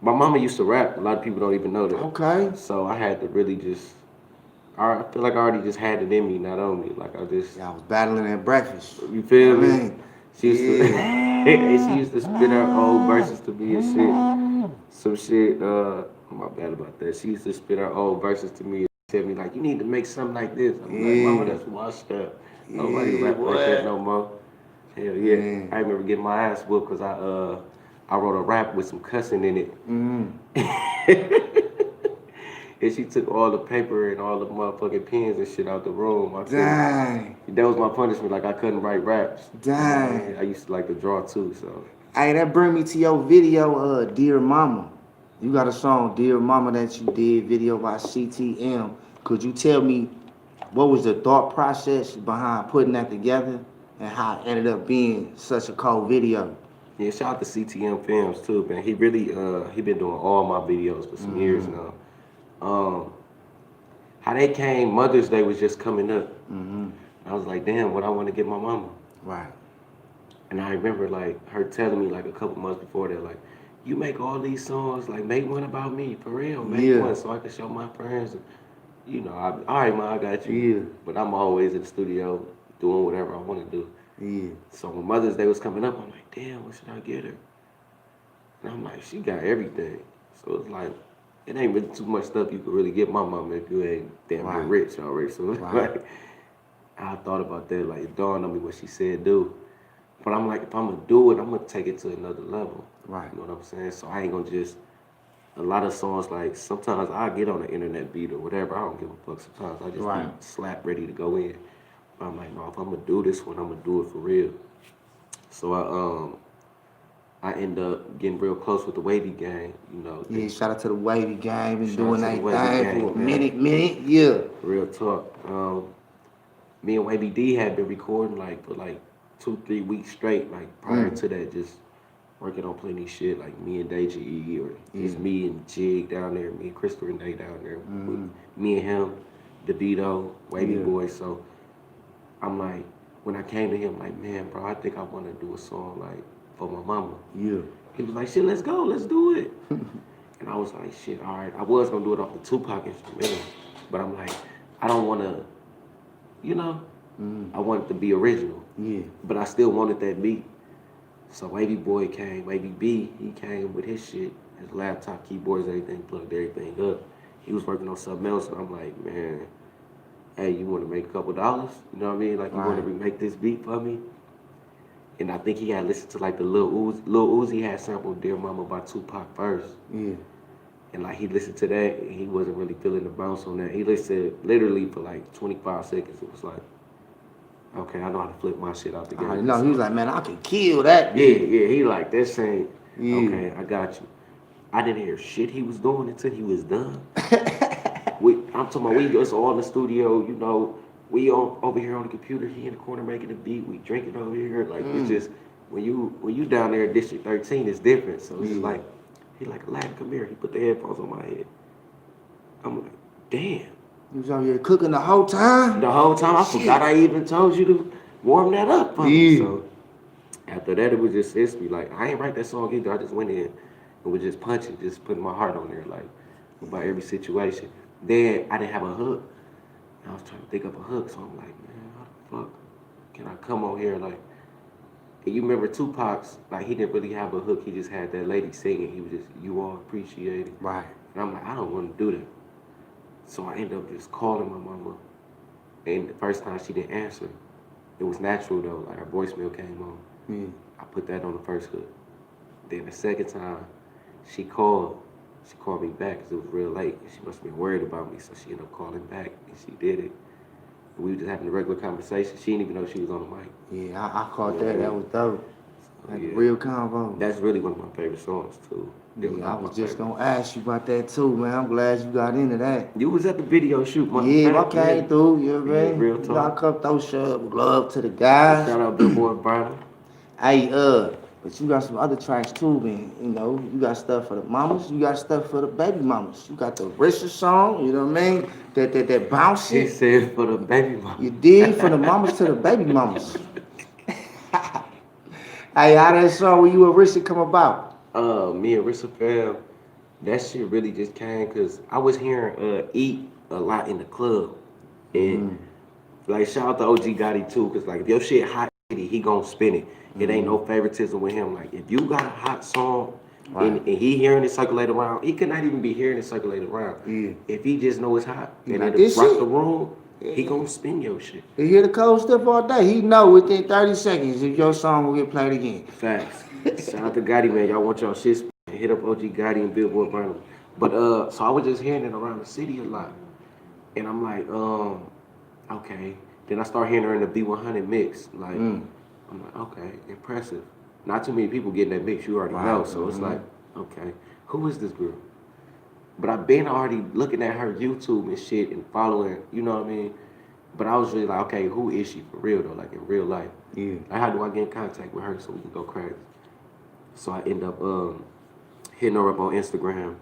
My mama used to rap. A lot of people don't even know that. Okay. So I had to really just. I feel like I already just had it in me, not on me. Like I just. Yeah, I was battling at breakfast. You You know feel what I me? mean? She used to. Yeah. And she used to spit her old verses to me and shit. Some shit. My bad about that. She used to spit her old verses to me and tell me like, you need to make something like this. I'm like, mama, Yeah. that's washed up. Nobody Yeah, rap like that boy. no more. Hell yeah. I Man. remember getting my ass whooped because I wrote a rap with some cussing in it. Mm. And she took all the paper and all the motherfucking pens and shit out the room. I couldn't. Dang. That was my punishment. Like I couldn't write raps. You know what I mean? Dang. I used to like to draw too. So Hey, that bring me to your video, Dear Mama. You got a song, Dear Mama, that you did, video by CTM. Could you tell me what was the thought process behind putting that together and how it ended up being such a cold video? yeah, shout out to CTM Films too, man. He really he been doing all my videos for some years Mm-hmm. now. Um, how they came, Mother's Day was just coming up. Mm-hmm. I was like, damn, what I want to get my mama. Right. And I remember like her telling me like a couple months before that, like, you make all these songs, like make one about me, for real, make Yeah. one so I can show my friends. And, all right, ma, I got you. Yeah. But I'm always in the studio doing whatever I want to do. Yeah. So when Mother's Day was coming up, I'm like, damn, what should I get her? And I'm like, she got everything. So it's like, it ain't really too much stuff you could really get my mama if you ain't damn near Right. rich already. So it's Right. like, I thought about that, like, it dawned on me what she said do. But I'm like, if I'm gonna do it, I'm gonna take it to another level. Right. You know what I'm saying? So I ain't gonna just, a lot of songs, like, sometimes I get on the internet beat or whatever, I don't give a fuck. Sometimes I just Right. be slap ready to go in. But I'm like, no, if I'm gonna do this one, I'm gonna do it for real. So I end up getting real close with the Wavy gang, you know. Yeah, shout out to the Wavy gang. Been Shout out doing to the that Wavy thing for a gang, man. minute. Yeah. Real talk. Me and Wavy D had been recording like for like 2-3 weeks straight. Like prior Mm. to that, just working on plenty shit. Like me and Deja E, or Yeah. just me and Jig down there, me and Christopher and Day down there. Mm. Me and him, DeVito, Wavy Yeah. Boy. So I'm like, when I came to him, like, man, bro, I think I want to do a song like for my mama. Yeah. He was like, shit, let's go, let's do it. And I was like, shit, all right. I was gonna do it off the Tupac instrumental, but I'm like, I don't want to, you know, Mm. I want it to be original, Yeah. but I still wanted that beat. So Wavy Boy came, Wavy B, he came with his shit, his laptop, keyboards, everything, plugged everything up. He was working on something else, and I'm like, man, hey, you want to make a couple dollars? You know what I mean? Like, you want to Right. remake this beat for me? And I think he had listened to like the Lil Uzi. Lil Uzi had sampled Dear Mama by Tupac first. Yeah. And like he listened to that, and he wasn't really feeling the bounce on that. He listened literally for like 25 seconds. It was like, okay, I know how to flip my shit out I together. already know. He was like, man, I can kill that Yeah, bitch. yeah, he like, this ain't, Yeah. okay, I got you. I didn't hear shit he was doing until he was done. I'm talking about, we just all in the studio, you know, we all over here on the computer, he in the corner making the beat, we drinking over here. Like, it's just, when you down there in District 13, it's different. So it's just Yeah. like, he like, Aladdin, come here. He put the headphones on my head. I'm like, damn. He was out here cooking the whole time. The whole time, I forgot I even told you to warm that up for me. Yeah. So after that, it was just history. Like, I ain't write that song either. I just went in and was just punching, just putting my heart on there, like, about every situation. Then I didn't have a hook. I was trying to think of a hook, so I'm like, man, how the fuck can I come on here? Like, and you remember Tupac's, like, he didn't really have a hook. He just had that lady singing. He was just, you all appreciate it. Right. And I'm like, I don't want to do that. So I ended up just calling my mama. And the first time she didn't answer. It was natural though, like her voicemail came on. Yeah. I put that on the first hook. Then the second time, she called. She called me back because it was real late. And she must have been worried about me, so she ended up calling back, and she did it. And we were just having a regular conversation. She didn't even know she was on the mic. Yeah, I caught that. That was dope. Like Yeah. a real convo. That's really one of my favorite songs too. Yeah, I was just gonna ask you about that too, man. I'm glad you got into that. You was at the video shoot, Yeah, I came through, you know what I Yeah, mean? real You know, I talk. come throw shove, love to the guys. Shout out Billboard Bridal. Hey, but you got some other tracks too, man. You know, you got stuff for the mamas, you got stuff for the baby mamas. You got the Richard song, you know what I mean? That He bouncing. said for the baby mama. You dig from the mamas to the baby mamas. Hey, how that song when you and Richard come about? Me and Rissa fam, that shit really just came because I was hearing Eat a lot in the club. And like shout out to OG Gotti too, because like if your shit hot, he gonna spin it. It ain't no favoritism with him. Like if you got a hot song Right. and he hearing it circulate around, he could not even be hearing it circulate around. Yeah. If he just know it's hot He and like, it'll "This rock shit?" the room, he gonna spin your shit. He hear the cold stuff all day. He know within 30 seconds if your song will get played again. Facts. Shout out to Gotti, man. Y'all want y'all shit spin, hit up OG Gotti and Billboard Vinyl. But so I was just hearing it around the city a lot. And I'm like, okay. Then I start hearing her in the B100 mix. Like, I'm like, okay, impressive. Not too many people getting that mix, you already know. So it's like, okay, who is this girl? But I've been already looking at her YouTube and shit and following, you know what I mean? But I was really like, okay, who is she for real though, like in real life? Yeah. Like, how do I get in contact with her so we can go crazy? So I end up hitting her up on Instagram,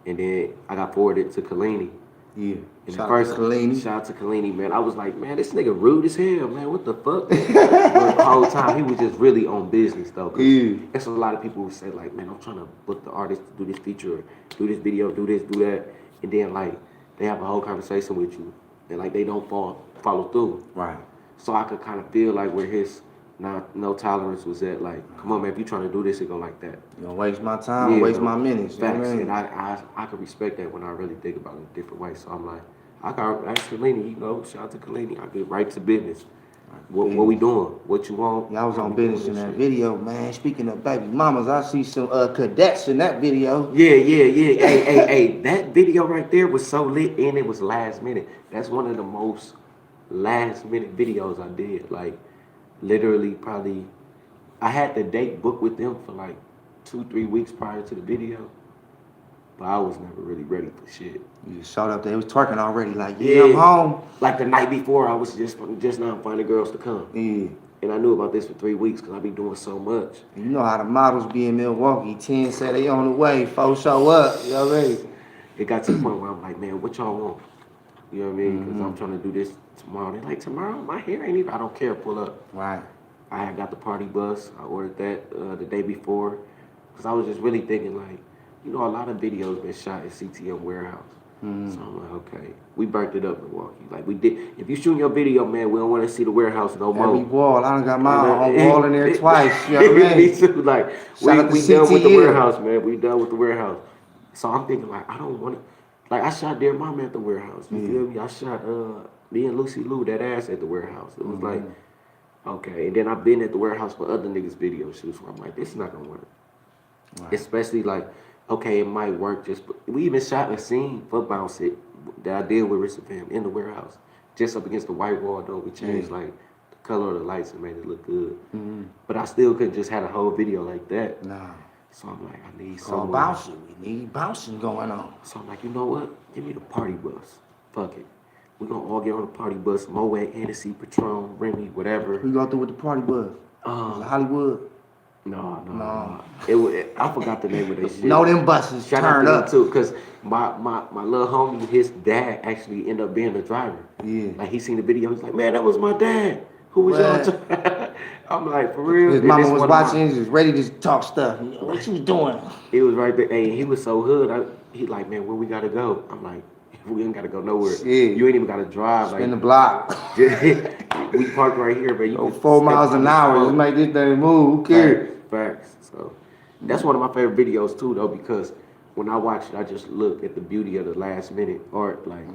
and then I got forwarded to Kalini. Yeah. And Shout at first, out to Kalini. shout out to Kalini, man. I was like, man, this nigga rude as hell, man. What the fuck? But the whole time, he was just really on business, though. Cause Yeah. there's a lot of people who say, like, man, I'm trying to book the artist to do this feature, do this video, do this, do that. And then, like, they have a whole conversation with you. And, like, they don't follow through. Right. So I could kind of feel, like, where his no tolerance was at. Like, come on, man, if you trying to do this, it go like that. You gonna waste my time, waste my minutes. Facts. You know what And I could respect that when I really think about it in a different way. So I'm like, I got ask Kalini, you know, shout out to Kalini. I get right to business. What we doing? What you want? Y'all was How on we doing business in this that shit? video, man. Speaking of baby mamas, I see some cadets in that video. Yeah. Hey, that video right there was so lit and it was last minute. That's one of the most last minute videos I did. Like, literally, probably, I had the date booked with them for like 2-3 weeks prior to the video, but I was never really ready for shit. You showed up there, it was twerking already, like, yeah, I'm home. Like the night before, I was just now finding girls to come. Yeah. And I knew about this for 3 weeks because I be doing so much. You know how the models be in Milwaukee. 10 say they on the way, 4 show up. You already. It got to the point where I'm like, man, what y'all want? You know what I mean? Because I'm trying to do this tomorrow. They're like, tomorrow? My hair ain't even, I don't care, pull up. Right. I had got the party bus. I ordered that the day before. Because I was just really thinking, like, you know, a lot of videos been shot at CTM Warehouse. So I'm like, okay, we burnt it up in Milwaukee. Like we did. If you shooting your video, man, we don't want to see the warehouse no more. Every wall, I done got my own wall in there twice. You know what I mean? Me too. Like Shout out to we done with the CTM. warehouse, man. We done with the warehouse. So I'm thinking like I don't want to. Like I shot their mom at the warehouse. You feel me? I shot me and Lucy Lou that ass at the warehouse. It was like okay, and then I've been at the warehouse for other niggas' video shoots where I'm like, this is not gonna work. Right. Especially like, okay, it might work. We even shot a scene for Bounce It that I did with Rich Fam in the warehouse, just up against the white wall. Though we changed like the color of the lights and made it look good. But I still couldn't just have a whole video like that. Nah. So I'm like, I need Call some bouncing. We need bouncing going on. So I'm like, you know what? Give me the party bus. Fuck it. We're gonna all get on the party bus. Moet, Hennessy, Patron, Remy, whatever. We go through with the party bus. Was it Hollywood? No. I forgot the name of that shit. No, them buses Shout out turn to up. them too, cause my little homie, his dad actually ended up being the driver. Yeah. Like he seen the video, he's like, man, that was my dad. Who was y'all? I'm like, for real. His And mama this was one of watching, just ready to talk stuff. What you was doing? He was right there. Hey, he was so hood. He like, man, where we gotta go? I'm like, we ain't gotta go nowhere. Shit. You ain't even gotta drive. Spin the Like, block. we park right here, man. You Go can 4 step miles on an the hour. phone. Just make this thing move. Who cares? Facts. So that's one of my favorite videos too, though, because when I watch it, I just look at the beauty of the last minute art. Like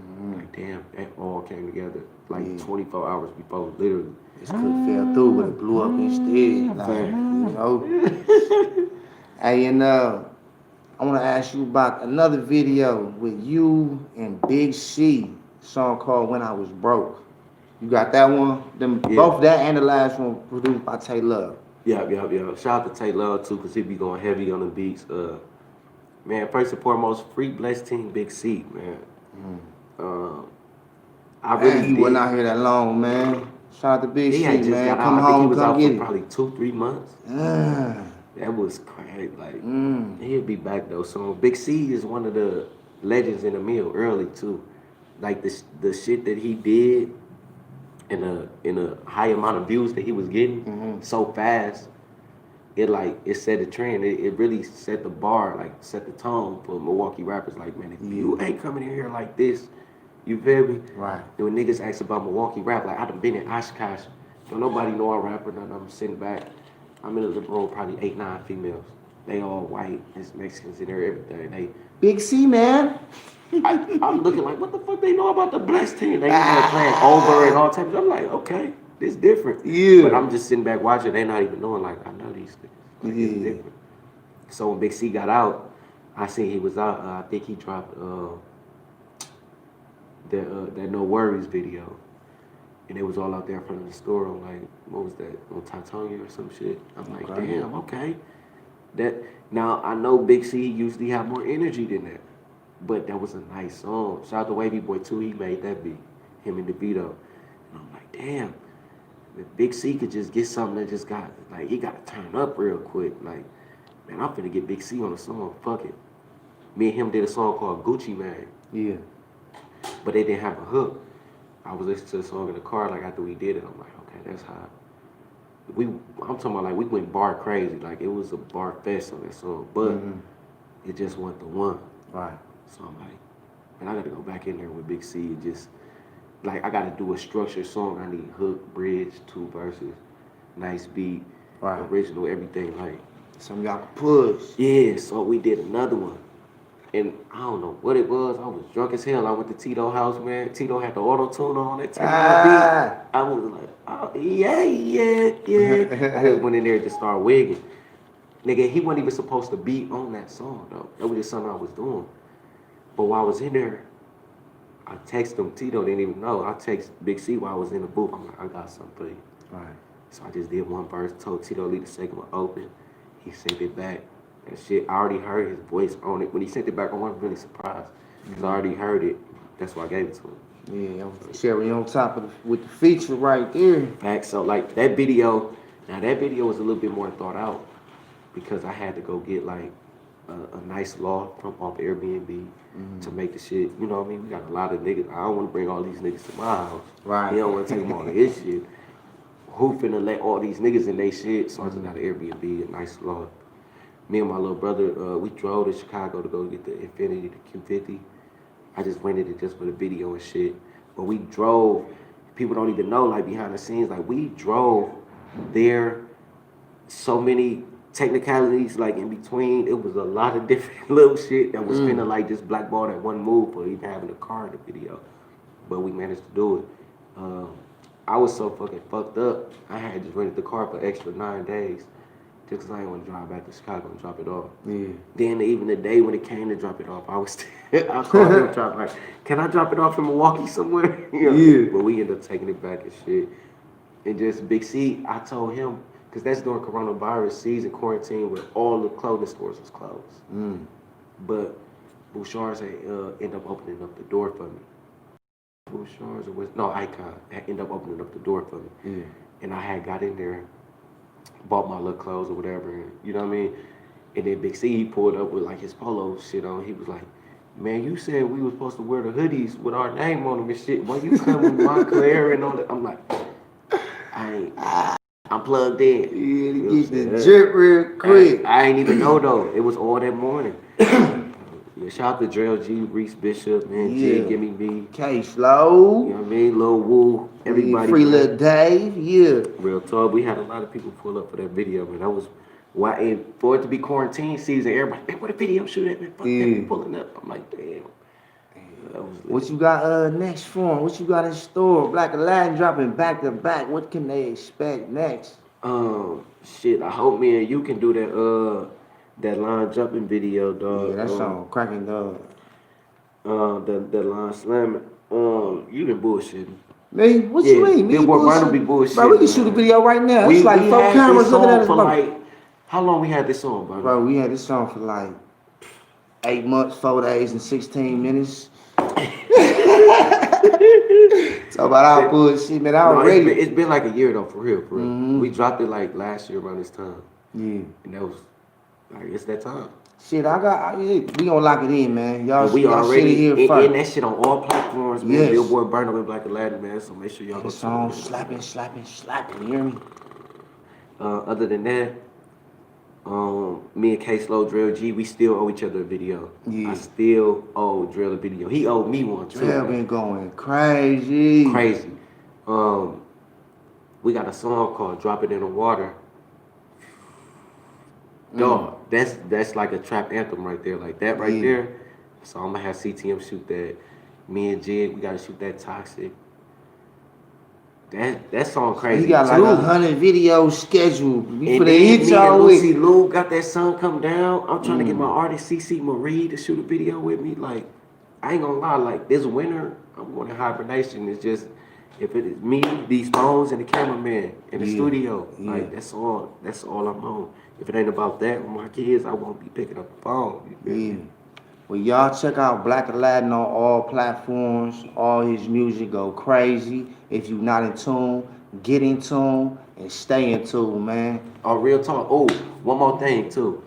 damn, that all came together like 24 hours before, literally. This could have fell through, but it blew up instead. Like, you know. Hey, and I want to ask you about another video with you and Big C, song called "When I Was Broke." You got that one? Both that and the last one produced by Tay Love. Yeah. Shout out to Tay Love too, cause he be going heavy on the beats. Man, first and foremost, free blessed team Big C, man. I really Man, he wasn't out here that long, man. Shout out to Big He C, had just man. got Come out. I think he home, was come out get for it. probably 2-3 months. Ah, That was crazy. Like he'll be back though. So Big C is one of the legends in the mill early too. Like the shit that he did in a high amount of views that he was getting so fast. it set the trend. It really set the bar, like set the tone for Milwaukee rappers. Like, man, if you ain't coming in here like this, you feel me? Right. And when niggas ask about Milwaukee rap, like I done been in Oshkosh, don't nobody know I rapper. None. I'm sitting back. I'm in the room, probably 8, 9 females. They all white, there's Mexicans in there, everything. Big C, man. I'm looking like, what the fuck they know about the Blessed team? They in there playing over and all types. I'm like, okay, this different. Yeah. But I'm just sitting back watching. They not even knowing, like, I know these niggas. Like, it's Yeah. different. So when Big C got out, I seen he was out. I think he dropped that No Worries video. And it was all out there in front of the store on, like, what was that, on Titonia or some shit. I'm like, damn, okay. That now I know Big C usually have more energy than that, but that was a nice song. Shout out to Wavy Boy too. He made that beat, him and DeVito. And I'm like, damn, if Big C could just get something that just got like he got to turn up real quick. Like, man, I'm finna get Big C on a song. Fuck it. Me and him did a song called Gucci Man. Yeah. But they didn't have a hook. I was listening to the song in the car like after we did it. I'm like, okay, that's hot. I'm talking about like we went bar crazy, like it was a bar fest on that song, but it just wasn't the one. Right. So I'm like, man, I got to go back in there with Big C and just like I got to do a structured song. I need hook, bridge, 2 verses, nice beat, right, original, everything. Like something y'all could push. Yeah, so we did another one. And I don't know what it was. I was drunk as hell. I went to Tito's house, man. Tito had the auto-tune on that beat. I was like, oh, yeah. I just went in there to start wigging. Nigga, he wasn't even supposed to be on that song, though. That was just something I was doing. But while I was in there, I texted him. Tito didn't even know. I texted Big C while I was in the booth. I'm like, I got something for you. Right. So I just did one verse, told Tito to leave the second one open. He sent it back. And shit, I already heard his voice on it. When he sent it back, I wasn't really surprised. Because I already heard it. That's why I gave it to him. Yeah, cherry on top of with the feature right there. Fact, so like that video, now that video was a little bit more thought out because I had to go get like a nice loft from off Airbnb to make the shit. You know what I mean? We got a lot of niggas. I don't want to bring all these niggas to my house. Right. You don't want to take them all of his shit. Who finna let all these niggas in their shit? So I just got an Airbnb, a nice loft. Me and my little brother, we drove to Chicago to go get the Infiniti, the Q50. I just rented it just for the video and shit. But we drove, people don't even know, like behind the scenes, like we drove there, so many technicalities like in between. It was a lot of different little shit that was finna like just blackball that one move for even having a car in the video. But we managed to do it. I was so fucking fucked up, I had just rented the car for extra 9 days. Just because I didn't want to drive back to Chicago and drop it off. Yeah. Then even the day when it came to drop it off, I called him, drop like, can I drop it off in Milwaukee somewhere? You know? Yeah. But we ended up taking it back and shit. And just Big C, I told him, because that's during coronavirus season, quarantine, where all the clothing stores was closed. But Bouchard's ended up opening up the door for me. Bouchard's or Icon ended up opening up the door for me. Yeah. And I had got in there, bought my little clothes or whatever, and, you know what I mean? And then Big C, he pulled up with like his polo shit on. He was like, man, you said we were supposed to wear the hoodies with our name on them and shit. Why you come with Montclair and all that? I'm like, I'm plugged in. Yeah, you get the drip real quick. I ain't even know though. It was all that morning. Yeah, shout out to Drell G, Reese Bishop, man, G, Gimme Me. K-Slow. You know what I mean? Lil Woo, everybody. Free Lil Dave, yeah. Real talk. We had a lot of people pull up for that video, man. That was why, and for it to be quarantine season, everybody, man, where the video shoot at, man? Fuck that, pulling up. I'm like, damn. What you got next for him? What you got in store? Black Aladdin dropping back to back. What can they expect next? Shit, I hope me and you can do that line jumping video, dog. Yeah, that song cracking, dog. The line slamming. You been bullshitting. Me? What you mean? Me Billboard Barnum be bullshitting. Bro, we can shoot a video right now. It's like 4 cameras looking at us, bro. Like, how long we had this song, bro? Bro, we had this song for like 8 months, 4 days, and 16 minutes. Talk about our bullshit, man. It's been like a year though, for real, for real. We dropped it like last year around this time. Yeah. And that was like, it's that time. Shit, we gonna lock it in, man. We already here in that shit on all platforms, man. Yes. Billboard Barnum and Black Aladdin, man. So make sure y'all go. Song slapping. You hear me? Other than that, Me and K Slow Drill G, we still owe each other a video. Yeah. I still owe Drill a video. He owed me one too. Drill been going crazy. Crazy. We got a song called "Drop It in the Water." Dog, that's like a trap anthem right there, like that right there. So I'm gonna have CTM shoot that. Me and Jig, we gotta shoot that Toxic. That song crazy. He got too. like 100 videos scheduled. We And finna then hit me y'all and with. Lucy Lou got that Sun Come Down. I'm trying to get my artist CC Marie to shoot a video with me. Like, I ain't gonna lie, like this winter, I'm going to hibernation. It's just if it is me, these phones, and the cameraman in the studio, like that's all I'm on. If it ain't about that with my kids, I won't be picking up the phone. You feel me? Well, y'all check out Black Aladdin on all platforms. All his music go crazy. If you not in tune, get in tune and stay in tune, man. Oh, real talk. Oh, one more thing too.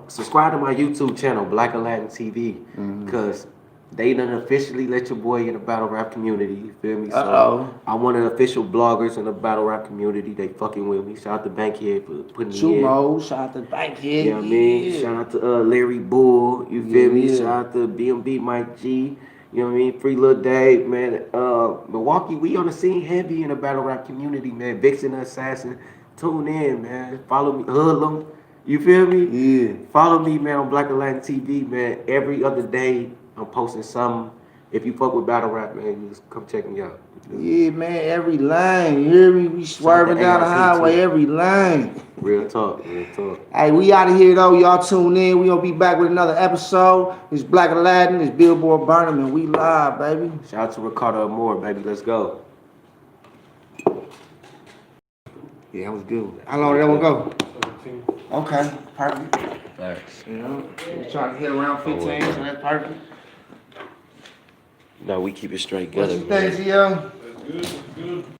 Subscribe to my YouTube channel, Black Aladdin TV, because they done officially let your boy in the battle rap community. You feel me? So I'm one of the official bloggers in the battle rap community. They fucking with me. Shout out to Bankhead for putting me in. Sumo, shout out to Bankhead. You know what I mean? Shout out to Larry Bull. You feel me? Shout out to BMB Mike G. You know what I mean? Free Lil Dave, man. Milwaukee, we on the scene heavy in the battle rap community, man. Vixen the Assassin. Tune in, man. Follow me. Hoodlum. You feel me? Yeah. Follow me, man, on Black Aladdin TV, man. Every other day, I'm posting something. If you fuck with battle rap, man, you just come check me out. Yeah, man, every lane. You hear me? We swerving down the highway, every lane. Real talk, real talk. Hey, we out of here, though. Y'all tune in. We gonna be back with another episode. It's Black Aladdin. It's Billboard Burnham, and we live, baby. Shout out to Ricardo Moore, baby. Let's go. Yeah, that was good. How long did that one go? 17. Okay, perfect. Thanks. You know, we're trying to hit around 15, so that's perfect. No, we keep it straight What together. you think, Gio? That's good. That's good.